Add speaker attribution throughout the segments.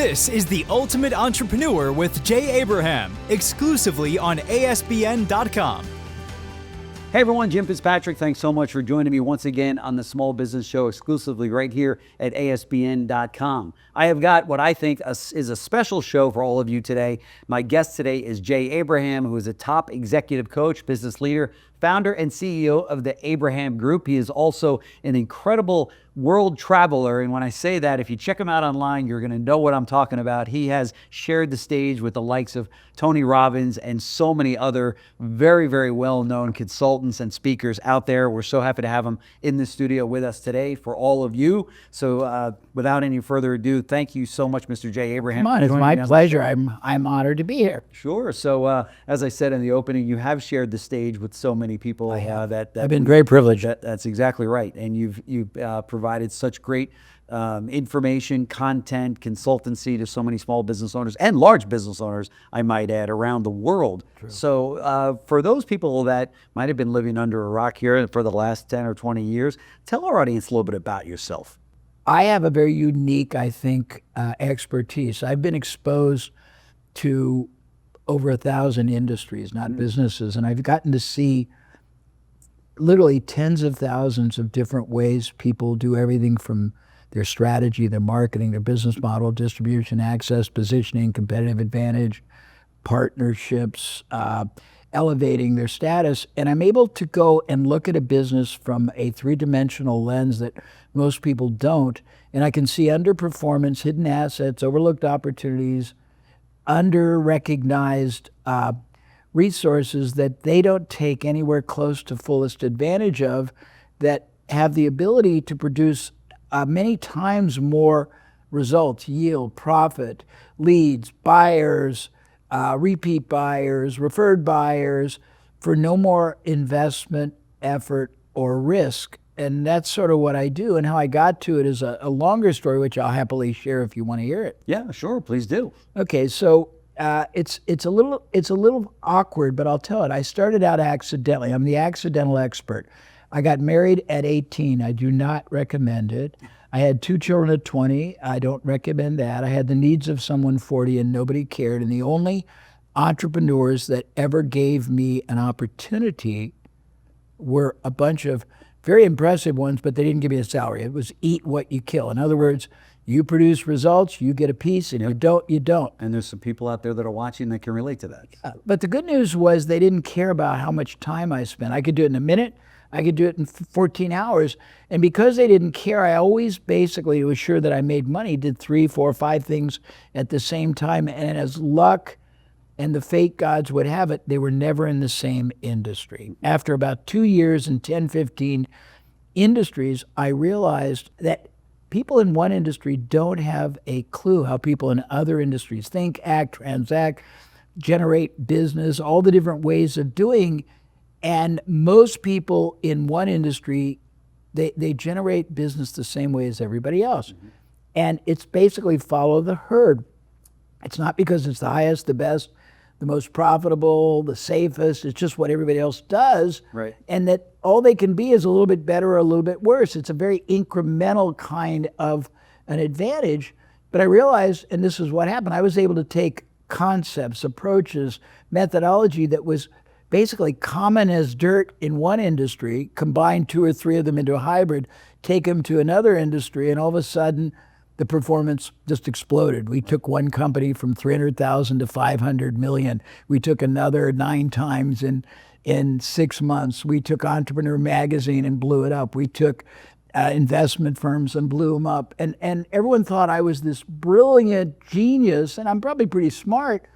Speaker 1: This is The Ultimate Entrepreneur with Jay Abraham, exclusively on ASBN.com.
Speaker 2: Hey everyone, Jim Fitzpatrick. Thanks so much for joining me once again on the Small Business Show, exclusively right here at ASBN.com. I have got what I think is a special show for all of you today. My guest today is Jay Abraham, who is a top executive coach, business leader, founder and CEO of the Abraham Group. He is also an incredible world traveler. And when I say that, if you check him out online, you're going to know what I'm talking about. He has shared the stage with the likes of Tony Robbins and so many other very, very well-known consultants and speakers out there. We're so happy to have him in the studio with us today for all of you. So without any further ado, thank you so much, Mr. Jay Abraham.
Speaker 3: Come on, it's my pleasure. I'm honored to be here.
Speaker 2: Sure. So as I said in the opening, you have shared the stage with so many people.
Speaker 3: I've been very privileged.
Speaker 2: That's exactly right. And you've provided such great information, content, consultancy to so many small business owners and large business owners, I might add, around the world.
Speaker 3: True.
Speaker 2: So for those people that might have been living under a rock here for the last 10 or 20 years, tell our audience a little bit about yourself.
Speaker 3: I have a very unique, I think, expertise. I've been exposed to over 1,000 industries, not businesses, and I've gotten to see literally tens of thousands of different ways people do everything from their strategy, their marketing, their business model, distribution, access, positioning, competitive advantage, partnerships, elevating their status. And I'm able to go and look at a business from a three-dimensional lens that most people don't. And I can see underperformance, hidden assets, overlooked opportunities, under-recognized resources that they don't take anywhere close to fullest advantage of, that have the ability to produce many times more results, yield, profit, leads, buyers, repeat buyers, referred buyers, for no more investment, effort, or risk. And that's sort of what I do. And how I got to it is a longer story, which I'll happily share if you want to hear it.
Speaker 2: Yeah, sure. Please do.
Speaker 3: Okay, so it's a little awkward, but I'll tell it. I started out accidentally. I'm the accidental expert. I got married at 18. I do not recommend it. I had 2 children at 20. I don't recommend that. I had the needs of someone 40 and nobody cared. And the only entrepreneurs that ever gave me an opportunity were a bunch of very impressive ones, but they didn't give me a salary. It was eat what you kill. In other words, you produce results, you get a piece, and you don't, you don't.
Speaker 2: And there's some people out there that are watching that can relate to that.
Speaker 3: But the good news was they didn't care about how much time I spent. I could do it in a minute. I could do it in 14 hours. And because they didn't care, I always basically was sure that I made money, did 3, 4, 5 things at the same time. And as luck and the fate gods would have it, they were never in the same industry. After about 2 years in 10, 15 industries, I realized that people in one industry don't have a clue how people in other industries think, act, transact, generate business, all the different ways of doing. And most people in one industry, they generate business the same way as everybody else. Mm-hmm. And it's basically follow the herd. It's not because it's the highest, the best, the most profitable, the safest. It's just what everybody else does.
Speaker 2: Right.
Speaker 3: And that all they can be is a little bit better or a little bit worse. It's a very incremental kind of an advantage. But I realized, and this is what happened, I was able to take concepts, approaches, methodology that was basically common as dirt in one industry, combine 2 or 3 of them into a hybrid, take them to another industry, and all of a sudden the performance just exploded. We took one company from 300,000 to 500 million. We took another 9 times in 6 months. We took Entrepreneur Magazine and blew it up. We took investment firms and blew them up. And everyone thought I was this brilliant genius, and I'm probably pretty smart,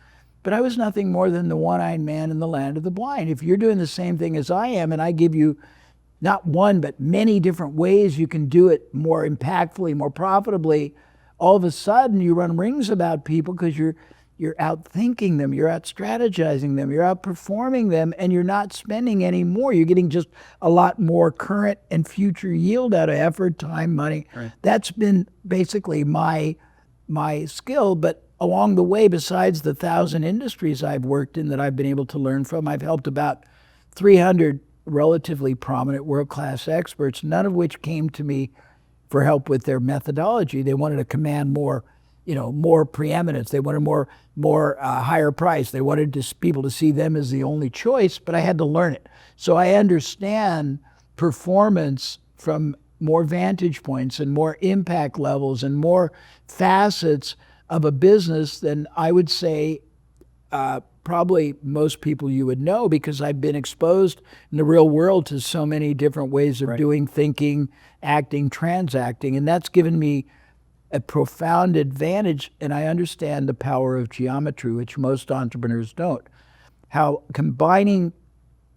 Speaker 3: but I was nothing more than the one-eyed man in the land of the blind. If you're doing the same thing as I am, and I give you not one, but many different ways you can do it more impactfully, more profitably, all of a sudden you run rings about people because you're out thinking them, you're out strategizing them, you're out performing them, and you're not spending any more. You're getting just a lot more current and future yield out of effort, time, money. Right. That's been basically my skill, but along the way, besides the 1,000 industries I've worked in that I've been able to learn from, I've helped about 300 relatively prominent world-class experts, none of which came to me for help with their methodology. They wanted to command more more preeminence. They wanted more higher price. They wanted people to see them as the only choice, but I had to learn it. So I understand performance from more vantage points and more impact levels and more facets of a business than I would say probably most people you would know, because I've been exposed in the real world to so many different ways of doing, thinking, acting, transacting, and that's given me a profound advantage, and I understand the power of geometry, which most entrepreneurs don't. How combining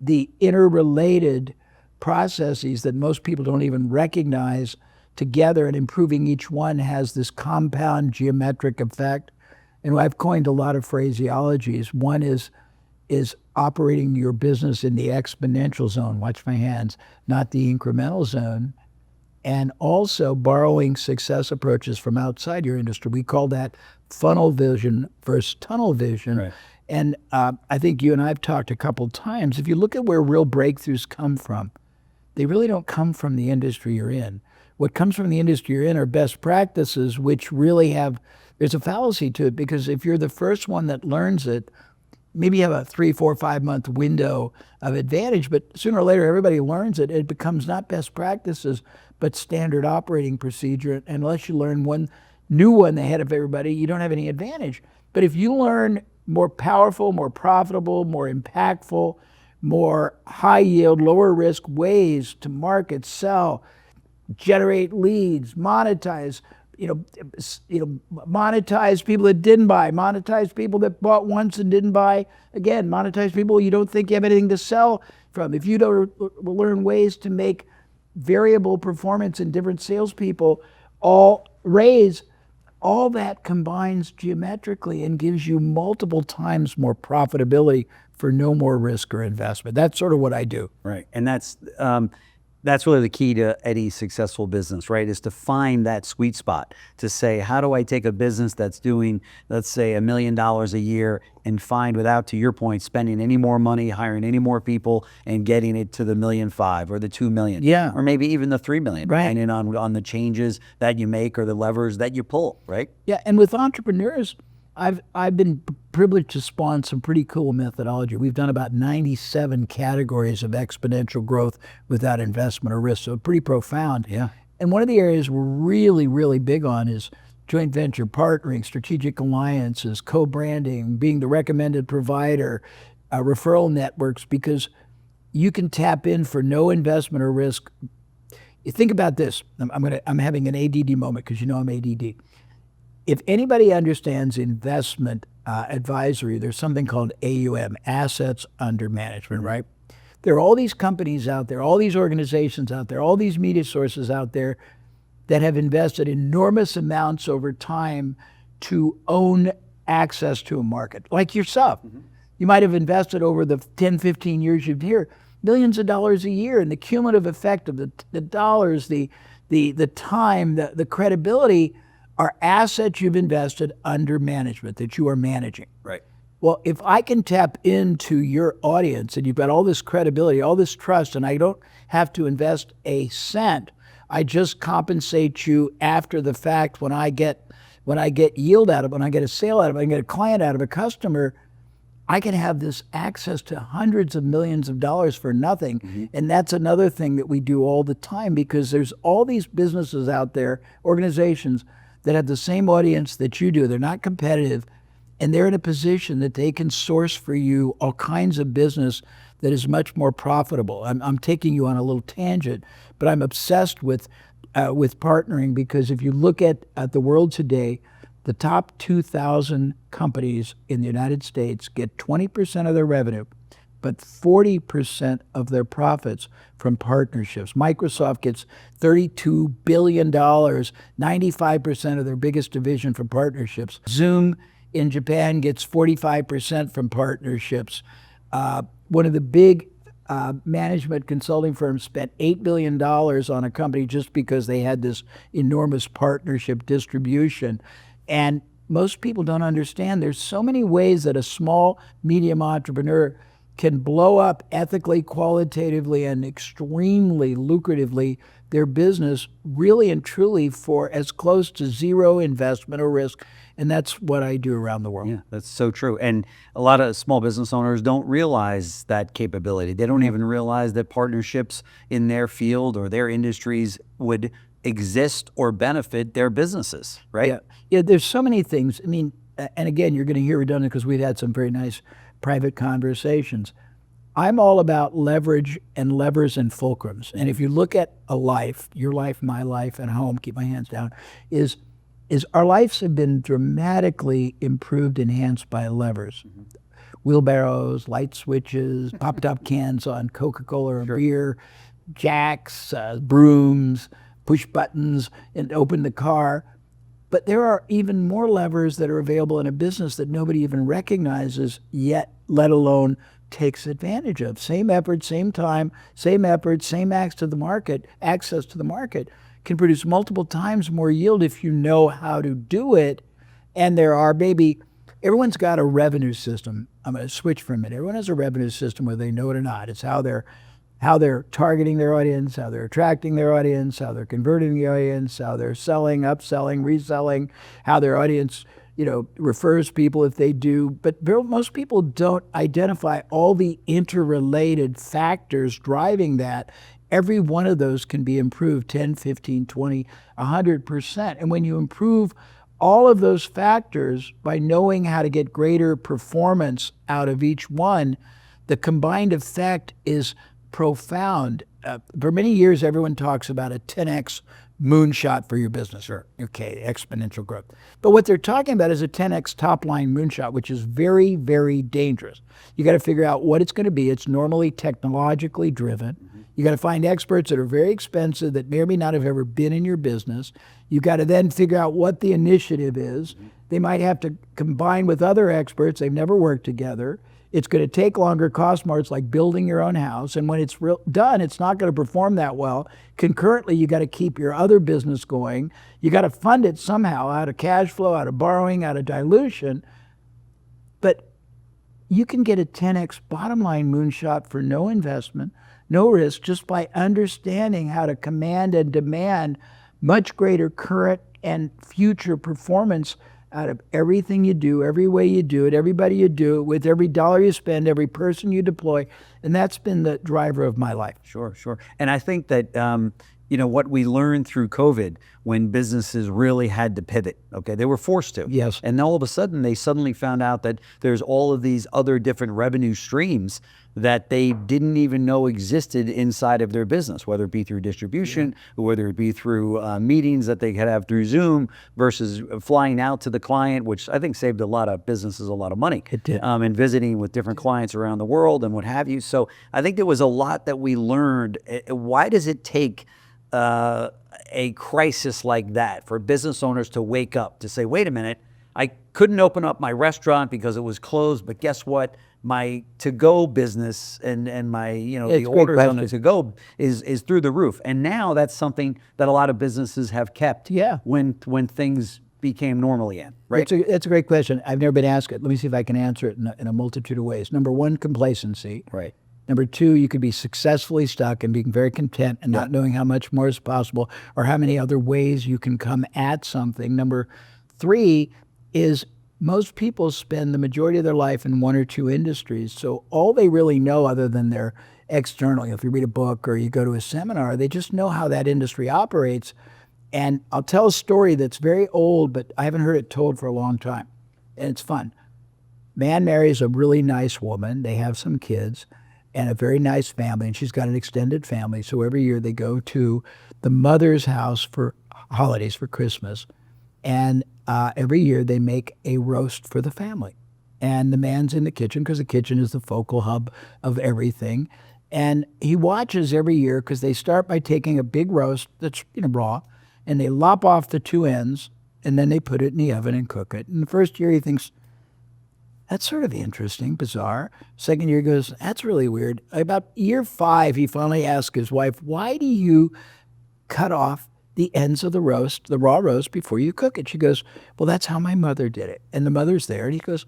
Speaker 3: the interrelated processes that most people don't even recognize together and improving each one has this compound geometric effect. And I've coined a lot of phraseologies. One is operating your business in the exponential zone, watch my hands, not the incremental zone, and also borrowing success approaches from outside your industry. We call that funnel vision versus tunnel vision.
Speaker 2: Right.
Speaker 3: And I think you and I have talked a couple times. If you look at where real breakthroughs come from, they really don't come from the industry you're in. What comes from the industry you're in are best practices, which really there's a fallacy to it, because if you're the first one that learns it, maybe you have a 3, 4, 5 month window of advantage, but sooner or later everybody learns it. It becomes not best practices, but standard operating procedure. And unless you learn one new one ahead of everybody, you don't have any advantage. But if you learn more powerful, more profitable, more impactful, more high yield, lower risk ways to market, sell, generate leads, monetize, monetize people that didn't buy, monetize people that bought once and didn't buy again, monetize people you don't think you have anything to sell from. If you don't learn ways to make variable performance in different salespeople all raise, all that combines geometrically and gives you multiple times more profitability for no more risk or investment. That's sort of what I do.
Speaker 2: Right, and that's really the key to any successful business, right? Is to find that sweet spot to say, how do I take a business that's doing, let's say, $1 million a year and find, without, to your point, spending any more money, hiring any more people, and getting it to the $1.5 million or the $2 million, or maybe even the $3 million, depending on the changes that you make or the levers that you pull, right?
Speaker 3: Yeah, and with entrepreneurs, I've been privileged to spawn some pretty cool methodology. We've done about 97 categories of exponential growth without investment or risk, so pretty profound.
Speaker 2: Yeah.
Speaker 3: And one of the areas we're really, really big on is joint venture partnering, strategic alliances, co-branding, being the recommended provider, referral networks, because you can tap in for no investment or risk. You think about this. I'm having an ADD moment because I'm ADD. If anybody understands investment advisory, there's something called AUM, assets under management, right? There are all these companies out there, all these organizations out there, all these media sources out there that have invested enormous amounts over time to own access to a market, like yourself. You might have invested over the 10, 15 years you've been here, millions of dollars a year, and the cumulative effect of the dollars, the time, the credibility are assets you've invested under management that you are managing.
Speaker 2: Right.
Speaker 3: Well, if I can tap into your audience and you've got all this credibility, all this trust, and I don't have to invest a cent, I just compensate you after the fact when I get yield out of it, when I get a sale out of it, I can get a client out of a customer, I can have this access to hundreds of millions of dollars for nothing. And that's another thing that we do all the time, because there's all these businesses out there, organizations, that have the same audience that you do. They're not competitive, and they're in a position that they can source for you all kinds of business that is much more profitable. I'm taking you on a little tangent, but I'm obsessed with partnering, because if you look at the world today, the top 2,000 companies in the United States get 20% of their revenue, but 40% of their profits from partnerships. Microsoft gets $32 billion, 95% of their biggest division from partnerships. Zoom in Japan gets 45% from partnerships. One of the big management consulting firms spent $8 billion on a company just because they had this enormous partnership distribution. And most people don't understand there's so many ways that a small, medium entrepreneur can blow up ethically, qualitatively, and extremely lucratively their business really and truly for as close to zero investment or risk. And that's what I do around the world.
Speaker 2: Yeah, that's so true. And a lot of small business owners don't realize that capability. They don't even realize that partnerships in their field or their industries would exist or benefit their businesses, right?
Speaker 3: Yeah, there's so many things. I mean, and again, you're going to hear redundant because we've had some very nice private conversations. I'm all about leverage and levers and fulcrums. And if you look at a life, your life, my life, and home, keep my hands down, is our lives have been dramatically improved, enhanced by levers. Wheelbarrows, light switches, pop-top cans on Coca-Cola or beer, jacks, brooms, push buttons, and open the car. But there are even more levers that are available in a business that nobody even recognizes yet, let alone takes advantage of. Same effort, same time, same effort, same access to the market can produce multiple times more yield if you know how to do it. And there are everyone's got a revenue system. I'm going to switch for a minute. Everyone has a revenue system whether they know it or not. It's how they're targeting their audience, how they're attracting their audience, how they're converting the audience, how they're selling, upselling, reselling, how their audience, refers people if they do. But most people don't identify all the interrelated factors driving that. Every one of those can be improved 10, 15, 20, 100%. And when you improve all of those factors by knowing how to get greater performance out of each one, the combined effect is profound. For many years, everyone talks about a 10x moonshot for your business, or exponential growth. But what they're talking about is a 10x top line moonshot, which is very, very dangerous. You got to figure out what it's going to be. It's normally technologically driven. You got to find experts that are very expensive that may or may not have ever been in your business. You got to then figure out what the initiative is. They might have to combine with other experts. They've never worked together. It's going to take longer, cost more. It's like building your own house. And when it's done, it's not going to perform that well. Concurrently, you got to keep your other business going. You got to fund it somehow out of cash flow, out of borrowing, out of dilution. But you can get a 10x bottom line moonshot for no investment, no risk, just by understanding how to command and demand much greater current and future performance out of everything you do, every way you do it, everybody you do it with, every dollar you spend, every person you deploy. And that's been the driver of my life.
Speaker 2: Sure. And I think that, what we learned through COVID when businesses really had to pivot, they were forced to.
Speaker 3: Yes.
Speaker 2: And all of a sudden, they suddenly found out that there's all of these other different revenue streams that they didn't even know existed inside of their business, whether it be through distribution, or whether it be through meetings that they could have through Zoom versus flying out to the client, which I think saved a lot of businesses a lot of money.
Speaker 3: It did.
Speaker 2: And visiting with different clients around the world and what have you. So I think there was a lot that we learned. Why does it take a crisis like that for business owners to wake up, to say, wait a minute, I couldn't open up my restaurant because it was closed, but guess what? My to-go business and my, the orders on the to-go is through the roof. And now that's something that a lot of businesses have kept when things became normal again, right?
Speaker 3: That's a great question. I've never been asked it. Let me see if I can answer it in a multitude of ways. Number one, complacency.
Speaker 2: Right.
Speaker 3: Number two, you could be successfully stuck and being very content and not knowing how much more is possible or how many other ways you can come at something. Number three is most people spend the majority of their life in one or two industries. So all they really know other than their external, if you read a book or you go to a seminar, they just know how that industry operates. And I'll tell a story that's very old, but I haven't heard it told for a long time. And it's fun. Man marries a really nice woman. They have some kids and a very nice family, and she's got an extended family. So every year they go to the mother's house for holidays, for Christmas, and every year they make a roast for the family. And the man's in the kitchen because the kitchen is the focal hub of everything. And he watches every year because they start by taking a big roast that's raw, and they lop off the two ends, and then they put it in the oven and cook it. And the first year he thinks, that's sort of interesting, bizarre. Second year he goes, that's really weird. About year 5, he finally asks his wife, why do you cut off the ends of the roast, the raw roast, before you cook it? She goes, well, that's how my mother did it. And the mother's there. And he goes,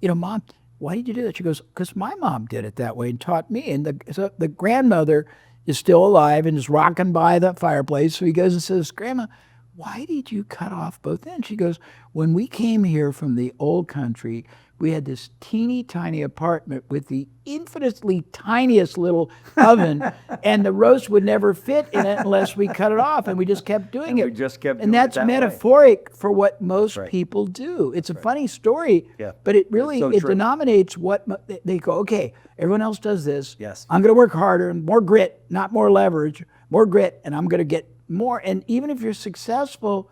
Speaker 3: Mom, why did you do that? She goes, because my mom did it that way and taught me. And so the grandmother is still alive and is rocking by the fireplace. So he goes and says, Grandma, why did you cut off both ends? She goes, when we came here from the old country, we had this teeny tiny apartment with the infinitely tiniest little oven, and the roast would never fit in it unless we cut it off, and we just kept doing it.
Speaker 2: We just kept doing
Speaker 3: and that's
Speaker 2: it that
Speaker 3: metaphoric for what most
Speaker 2: right.
Speaker 3: people do. It's a funny story,
Speaker 2: Yeah.
Speaker 3: but it really
Speaker 2: So
Speaker 3: it
Speaker 2: true.
Speaker 3: denominates what they go, okay, everyone else does this.
Speaker 2: Yes.
Speaker 3: I'm going to work harder and more grit, not more leverage, more grit, and I'm going to get more. And even if you're successful,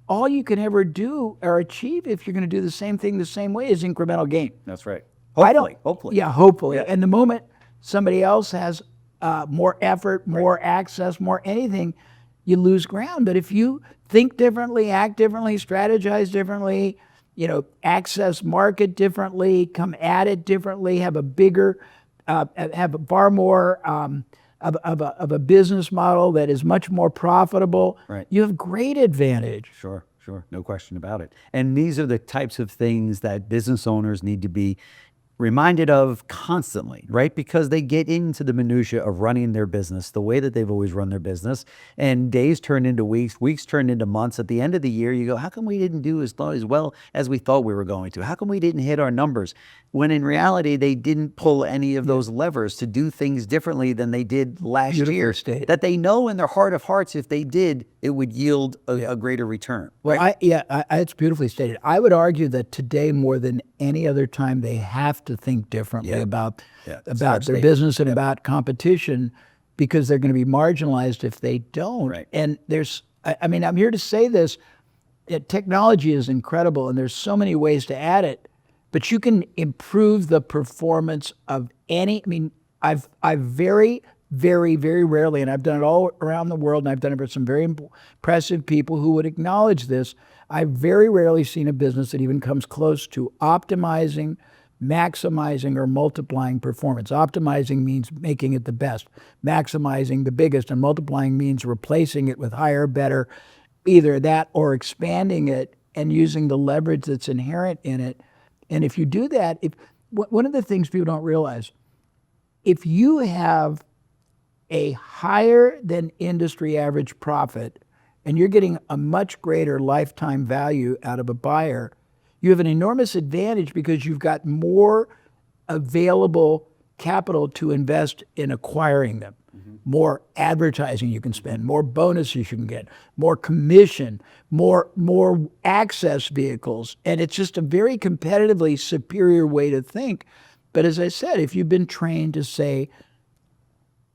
Speaker 3: all you can ever do or achieve if you're going to do the same thing the same way is incremental gain.
Speaker 2: That's right.
Speaker 3: Hopefully. Yeah, hopefully.
Speaker 2: Yeah.
Speaker 3: And the moment somebody else has more effort, more access, more anything, you lose ground. But if you think differently, act differently, strategize differently, access market differently, come at it differently, have a bigger, have a far more of a business model that is much more profitable,
Speaker 2: Right.
Speaker 3: you have great advantage.
Speaker 2: Sure. No question about it. And these are the types of things that business owners need to be reminded of constantly, right? Because they get into the minutia of running their business the way that they've always run their business, and days turn into weeks, weeks turn into months. At the end of the year, you go, how come we didn't do as well as we thought we were going to? How come we didn't hit our numbers? When in reality, they didn't pull any of those levers to do things differently than they did last year.
Speaker 3: Stated.
Speaker 2: That they know in their heart of hearts, if they did, it would yield a greater return.
Speaker 3: Well, it's beautifully stated. I would argue that today, more than any other time, they have to think differently about their business and about competition, because they're going to be marginalized if they don't.
Speaker 2: Right.
Speaker 3: And I'm here to say this, technology is incredible and there's so many ways to add it, but you can improve the performance of I've very, very, very rarely, and I've done it all around the world, and I've done it for some very impressive people who would acknowledge this, I've very rarely seen a business that even comes close to optimizing, maximizing, or multiplying performance. Optimizing means making it the best, maximizing the biggest, and multiplying means replacing it with higher, better, either that or expanding it and using the leverage that's inherent in it. And if you do that, one of the things people don't realize, if you have a higher than industry average profit and you're getting a much greater lifetime value out of a buyer, you have an enormous advantage because you've got more available capital to invest in acquiring them. More advertising you can spend, more bonuses you can get, more commission, more access vehicles. And it's just a very competitively superior way to think. But as I said, if you've been trained to say,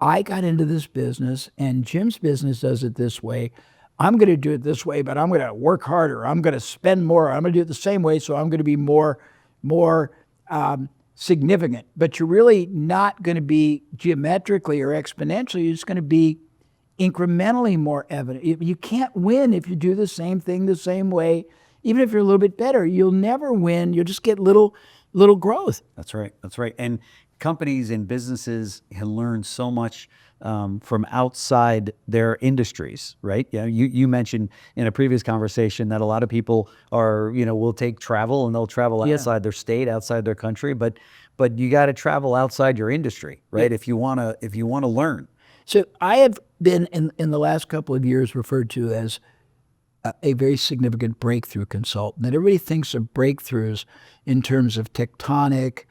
Speaker 3: I got into this business and Jim's business does it this way, I'm going to do it this way, but I'm going to work harder. I'm going to spend more. I'm going to do it the same way, so I'm going to be more significant. But you're really not going to be geometrically or exponentially. You're just going to be incrementally more evident. You can't win if you do the same thing the same way. Even if you're a little bit better, you'll never win. You'll just get little growth.
Speaker 2: That's right. And companies and businesses can learn so much from outside their industries, right? You mentioned in a previous conversation that a lot of people are, will take travel and they'll travel outside their state, outside their country, but you got to travel outside your industry, right?
Speaker 3: Yeah.
Speaker 2: If you want to learn.
Speaker 3: So I have been in the last couple of years referred to as a very significant breakthrough consultant. And everybody thinks of breakthroughs in terms of tectonic,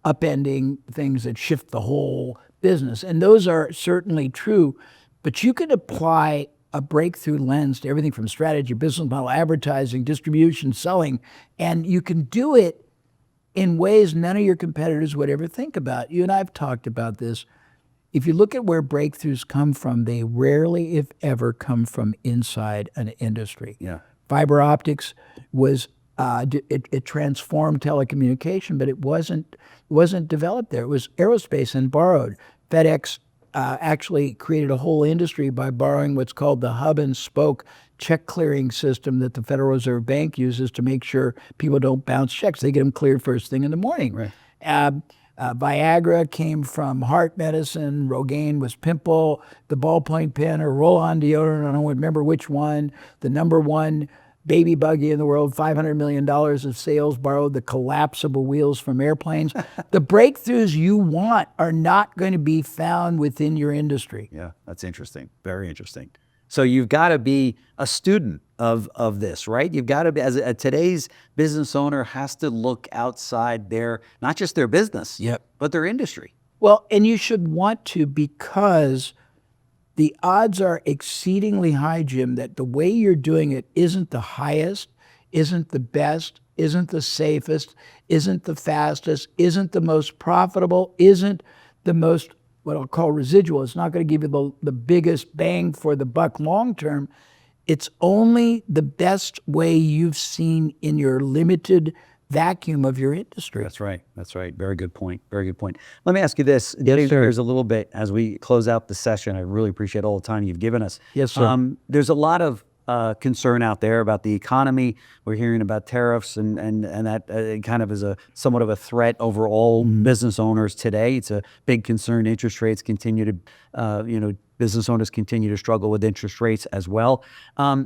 Speaker 3: upending things that shift the whole business. And those are certainly true, but you can apply a breakthrough lens to everything from strategy, business model, advertising, distribution, selling, and you can do it in ways none of your competitors would ever think about. You and I have talked about this. If you look at where breakthroughs come from, they rarely, if ever, come from inside an industry.
Speaker 2: Yeah.
Speaker 3: Fiber optics was it transformed telecommunication, but it wasn't developed there. It was aerospace and borrowed. FedEx actually created a whole industry by borrowing what's called the hub and spoke check clearing system that the Federal Reserve Bank uses to make sure people don't bounce checks. They get them cleared first thing in the morning.
Speaker 2: Right.
Speaker 3: Viagra came from heart medicine. Rogaine was pimple. The ballpoint pen or roll-on deodorant, I don't remember which one. The number one baby buggy in the world, $500 million of sales, borrowed the collapsible wheels from airplanes. The breakthroughs you want are not going to be found within your industry.
Speaker 2: Yeah, that's interesting. Very interesting. So you've got to be a student of this, right? You've got to be, as today's business owner has to look outside their, not just their business, but their industry.
Speaker 3: Well, and you should want to, because the odds are exceedingly high, Jim, that the way you're doing it isn't the highest, isn't the best, isn't the safest, isn't the fastest, isn't the most profitable, isn't the most, what I'll call residual. It's not going to give you the biggest bang for the buck long term. It's only the best way you've seen in your limited vacuum of your industry.
Speaker 2: That's right. That's right. Very good point. Very good point. Let me ask you this.
Speaker 3: Yes, sir.
Speaker 2: There's a little bit, as we close out the session, I really appreciate all the time you've given us.
Speaker 3: Yes, sir.
Speaker 2: There's a lot of concern out there about the economy. We're hearing about tariffs, and that kind of is somewhat of a threat over all business owners today. It's a big concern. Interest rates continue to, business owners continue to struggle with interest rates as well.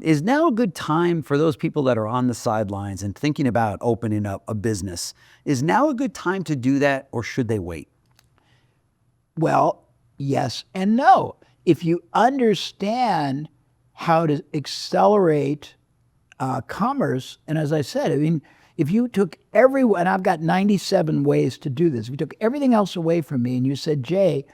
Speaker 2: Is now a good time for those people that are on the sidelines and thinking about opening up a business? Is now a good time to do that, or should they wait?
Speaker 3: Well, yes and no. If you understand how to accelerate commerce, and as I said, I mean, if you took and I've got 97 ways to do this. If you took everything else away from me and you said, Jay,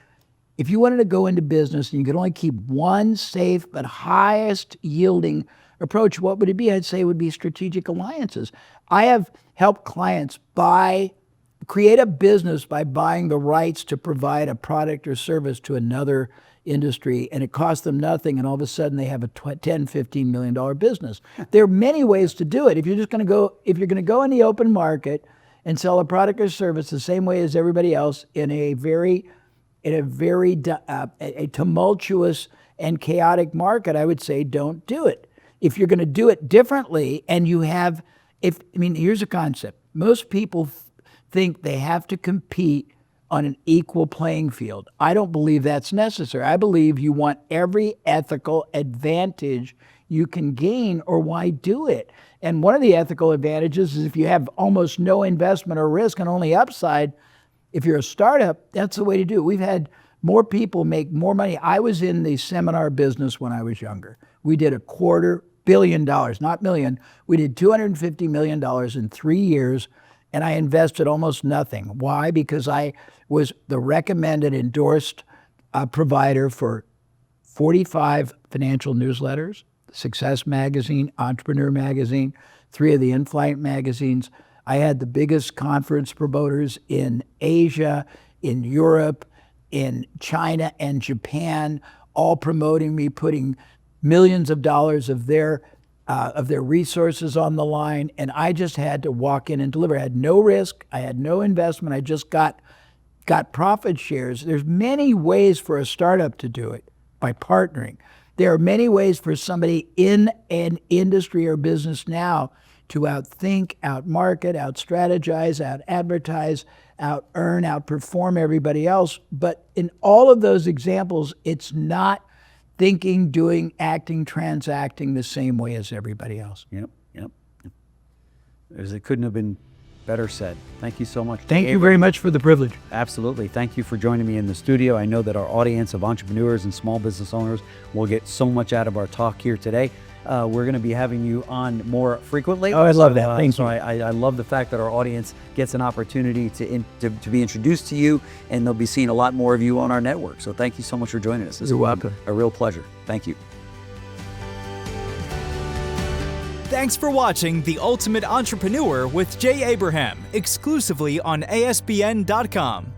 Speaker 3: if you wanted to go into business and you could only keep one safe but highest yielding approach, what would it be? I'd say it would be strategic alliances. I have helped clients create a business by buying the rights to provide a product or service to another industry, and it costs them nothing, and all of a sudden they have a $10, $15 million business. There are many ways to do it. If you're going to go in the open market and sell a product or service the same way as everybody else in a very tumultuous and chaotic market, I would say don't do it. If you're going to do it differently, and here's a concept. Most people think they have to compete on an equal playing field. I don't believe that's necessary. I believe you want every ethical advantage you can gain, or why do it? And one of the ethical advantages is if you have almost no investment or risk and only upside. If you're a startup, that's the way to do it. We've had more people make more money. I was in the seminar business when I was younger. We did $250 million, not million. We did $250 million in 3 years, and I invested almost nothing. Why? Because I was the recommended, endorsed provider for 45 financial newsletters, Success Magazine, Entrepreneur Magazine, 3 of the in-flight magazines. I had the biggest conference promoters in Asia, in Europe, in China, and Japan, all promoting me, putting millions of dollars of their resources on the line, and I just had to walk in and deliver. I had no risk, I had no investment, I just got profit shares. There's many ways for a startup to do it by partnering. There are many ways for somebody in an industry or business now to outthink, outmarket, outstrategize, out-advertise, out-earn, outperform everybody else. But in all of those examples, it's not thinking, doing, acting, transacting the same way as everybody else.
Speaker 2: Yep. It couldn't have been better said. Thank you so much.
Speaker 3: Thank you very much for the privilege.
Speaker 2: Absolutely. Thank you for joining me in the studio. I know that our audience of entrepreneurs and small business owners will get so much out of our talk here today. We're going to be having you on more frequently.
Speaker 3: Oh, I love that. Thank you.
Speaker 2: I love the fact that our audience gets an opportunity to be introduced to you, and they'll be seeing a lot more of you on our network. So thank you so much for joining us.
Speaker 3: You're welcome.
Speaker 2: A real pleasure. Thank you.
Speaker 1: Thanks for watching The Ultimate Entrepreneur with Jay Abraham, exclusively on ASBN.com.